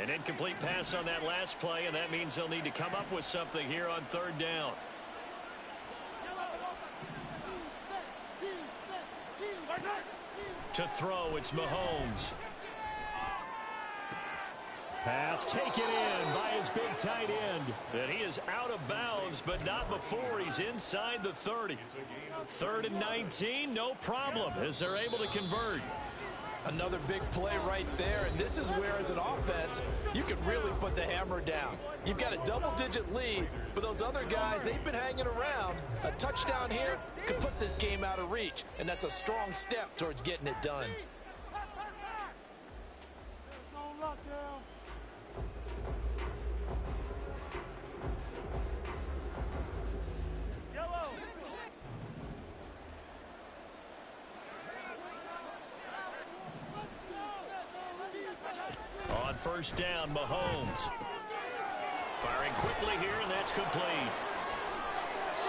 An incomplete pass on that last play, and that means they'll need to come up with something here on 3rd down. To throw, it's Mahomes. Pass taken in by his big tight end. And he is out of bounds, but not before he's inside the 30. 3rd and 19, no problem, as they're able to convert. Another big play right there, and this is where, as an offense, you can really put the hammer down. You've got a double-digit lead, but those other guys, they've been hanging around. A touchdown here could put this game out of reach, and that's a strong step towards getting it done. On first down, Mahomes. Firing quickly here, and that's complete.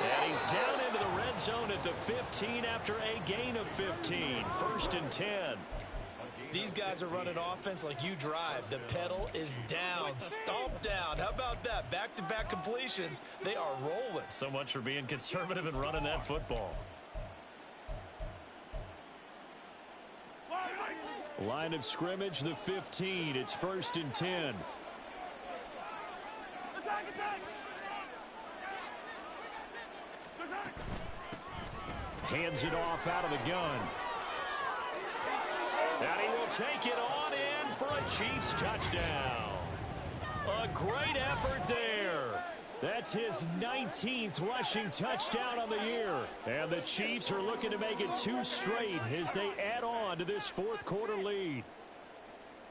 And he's down into the red zone at the 15 after a gain of 15. 1st and 10. These guys are running offense like you drive. The pedal is down, stomp down. How about that? Back-to-back completions. They are rolling. So much for being conservative and running that football. Line of scrimmage, the 15. It's 1st and 10. Hands it off out of the gun. And he will take it on in for a Chiefs touchdown. A great effort there. That's his 19th rushing touchdown on the year. And the Chiefs are looking to make it 2 straight as they add on to this 4th quarter lead.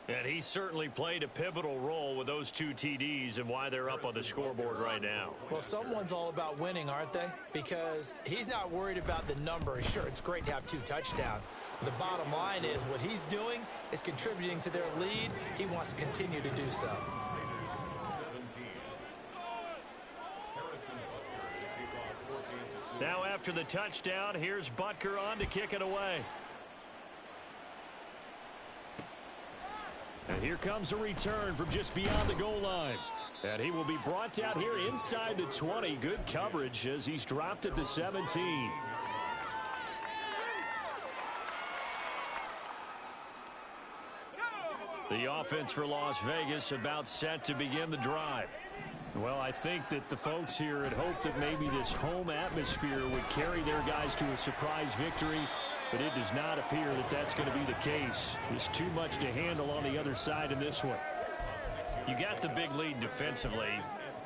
And he certainly played a pivotal role with those 2 TDs and why they're up on the scoreboard right now. Well, someone's all about winning, aren't they? Because he's not worried about the number. Sure, it's great to have 2 touchdowns. But the bottom line is what he's doing is contributing to their lead. He wants to continue to do so. Now after the touchdown, here's Butker on to kick it away. And here comes a return from just beyond the goal line. And he will be brought out here inside the 20. Good coverage as he's dropped at the 17. The offense for Las Vegas about set to begin the drive. Well, I think that the folks here had hoped that maybe this home atmosphere would carry their guys to a surprise victory, but it does not appear that that's going to be the case. There's too much to handle on the other side in this one. You got the big lead defensively,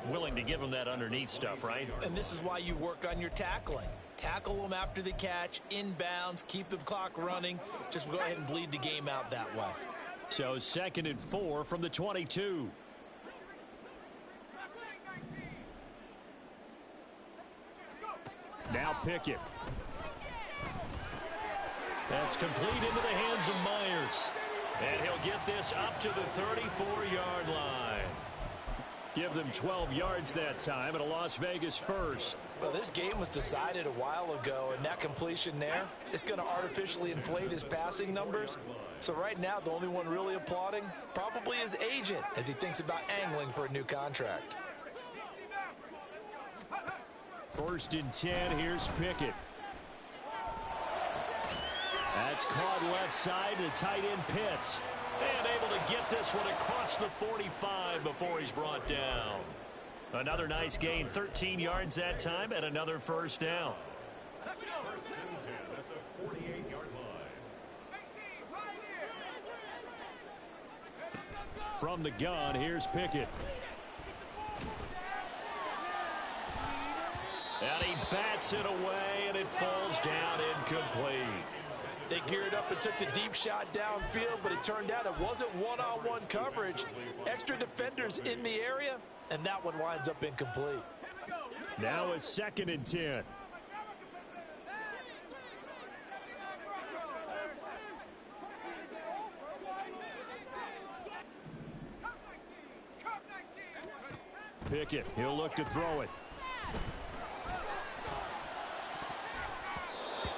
willing to give them that underneath stuff, right? And this is why you work on your tackling. Tackle them after the catch, inbounds, keep the clock running. Just go ahead and bleed the game out that way. So 2nd and 4 from the 22. Now Pickett. That's complete into the hands of Myers. And he'll get this up to the 34-yard line. Give them 12 yards that time and a Las Vegas first. Well, this game was decided a while ago, and that completion there is going to artificially inflate his passing numbers. So right now, the only one really applauding probably his agent as he thinks about angling for a new contract. 1st and 10, here's Pickett. That's caught left side to tight end Pitts. And able to get this one across the 45 before he's brought down. Another nice gain, 13 yards that time, and another first down. From the gun, here's Pickett. And he bats it away, and it falls down incomplete. They geared up and took the deep shot downfield, but it turned out it wasn't one-on-one coverage. Extra defenders in the area, and that one winds up incomplete. Now a 2nd and 10. Pickett, he'll look to throw it.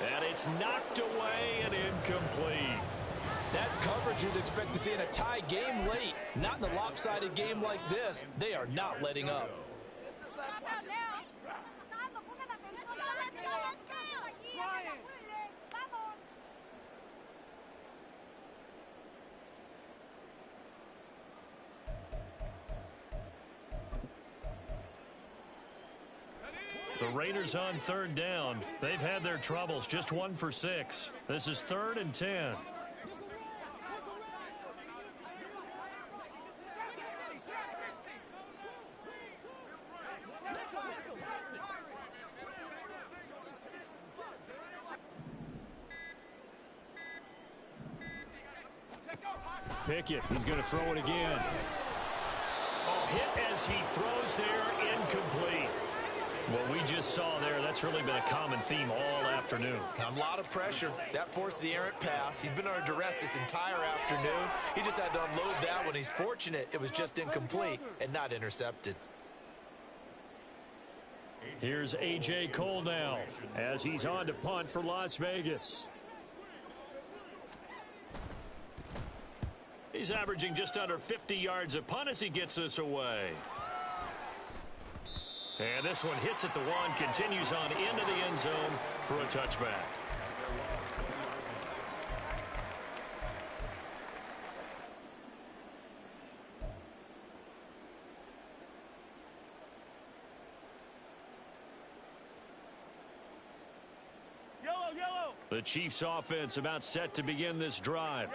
And it's knocked away and incomplete. That's coverage you'd expect to see in a tie game late. Not in a lopsided game like this. They are not letting up. The Raiders on 3rd down. They've had their troubles, just 1 for 6. This is 3rd and 10. Pickett, he's going to throw it again. Oh, hit as he throws there, incomplete. What we just saw there, that's really been a common theme all afternoon. A lot of pressure. That forced the errant pass. He's been under duress this entire afternoon. He just had to unload that one. He's fortunate it was just incomplete and not intercepted. Here's A.J. Cole now as he's on to punt for Las Vegas. He's averaging just under 50 yards a punt as he gets this away. And this one hits at the 1, continues on into the end zone for a touchback. The Chiefs offense about set to begin this drive.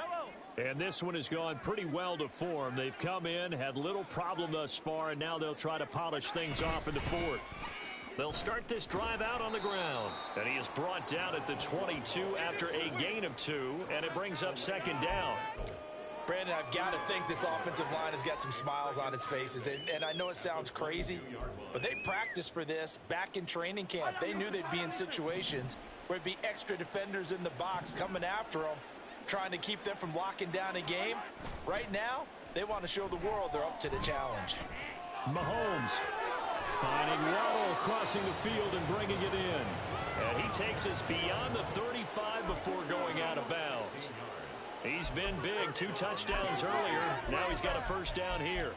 And this one has gone pretty well to form. They've come in, had little problem thus far, and now they'll try to polish things off in the 4th. They'll start this drive out on the ground. And he is brought down at the 22 after a gain of 2, and it brings up 2nd down. Brandon, I've got to think this offensive line has got some smiles on its faces. And I know it sounds crazy, but they practiced for this back in training camp. They knew they'd be in situations where it'd be extra defenders in the box coming after them, trying to keep them from locking down a game. Right now, they want to show the world they're up to the challenge. Mahomes finding Waddle crossing the field and bringing it in. And he takes us beyond the 35 before going out of bounds. He's been big, 2 touchdowns earlier. Now he's got a first down here.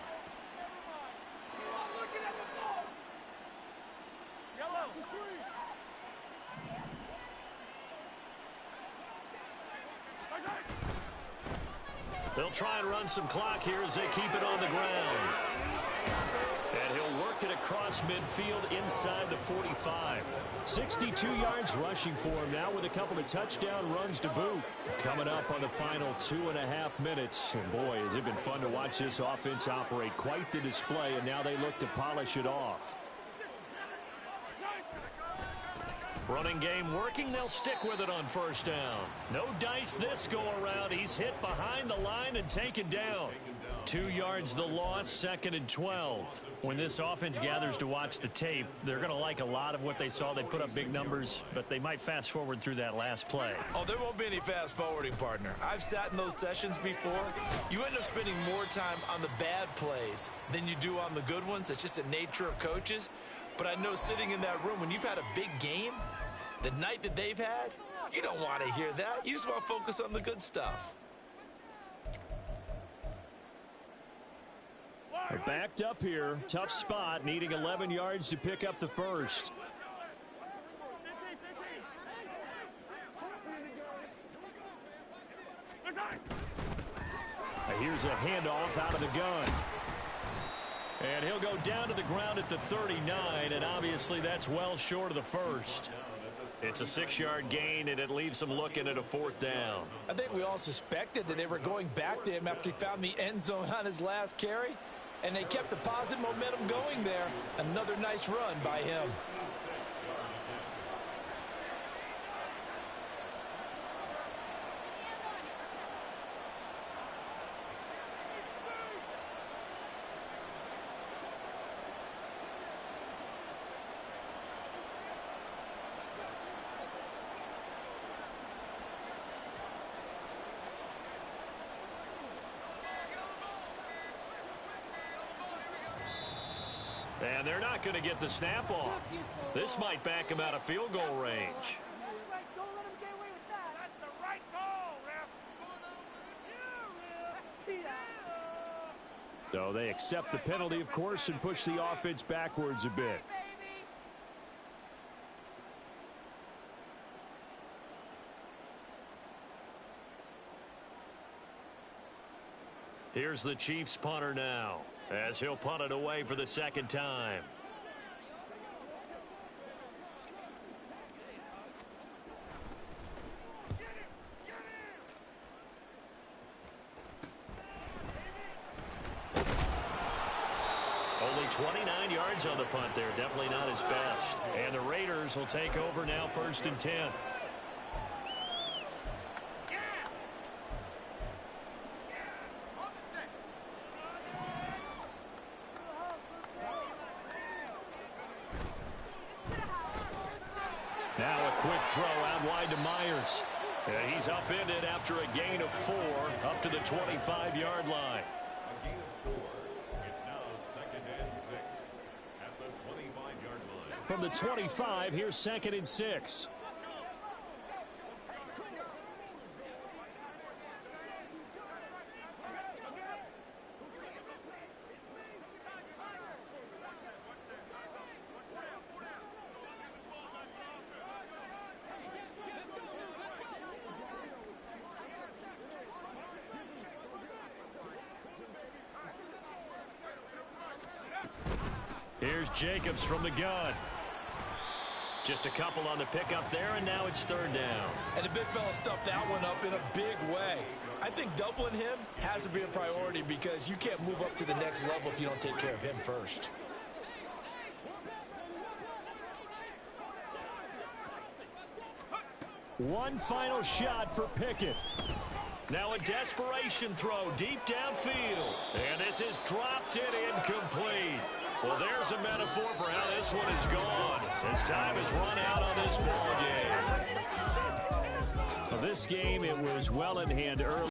They'll try and run some clock here as they keep it on the ground. And he'll work it across midfield inside the 45. 62 yards rushing for him now with a couple of touchdown runs to boot. Coming up on the final 2.5 minutes. And boy, has it been fun to watch this offense operate. Quite the display, and now they look to polish it off. Running game working. They'll stick with it on first down. No dice this go-around. He's hit behind the line and taken down. 2 yards the loss, 2nd and 12. When this offense gathers to watch the tape, they're going to like a lot of what they saw. They put up big numbers, but they might fast forward through that last play. Oh, there won't be any fast forwarding, partner. I've sat in those sessions before. You end up spending more time on the bad plays than you do on the good ones. It's just the nature of coaches. But I know sitting in that room, when you've had a big game, the night that they've had, you don't want to hear that. You just want to focus on the good stuff. They're backed up here. Tough spot, needing 11 yards to pick up the first. Here's a handoff out of the gun. And he'll go down to the ground at the 39, and obviously that's well short of the first. It's a 6-yard gain, and it leaves him looking at a 4th down. I think we all suspected that they were going back to him after he found the end zone on his last carry, and they kept the positive momentum going there. Another nice run by him. And they're not going to get the snap off. This might back him out of field goal range. So they accept the penalty, of course, and push the offense backwards a bit. Here's the Chiefs punter now, as he'll punt it away for the 2nd time. Only 29 yards on the punt there. Definitely not his best. And the Raiders will take over now, 1st and 10. Now a quick throw out wide to Myers. And he's upended after a gain of 4 up to the 25-yard line. A gain of 4. It's now 2nd and 6 at the 25-yard line. From the 25, here's 2nd and 6. Here's Jacobs from the gun. Just a couple on the pickup there, and now it's 3rd down. And the big fella stuffed that one up in a big way. I think doubling him has to be a priority because you can't move up to the next level if you don't take care of him first. One final shot for Pickett. Now a desperation throw deep downfield. And this is dropped in incomplete. Well, there's a metaphor for how this one is gone. As time has run out on this ball game. Well, this game, it was well in hand early.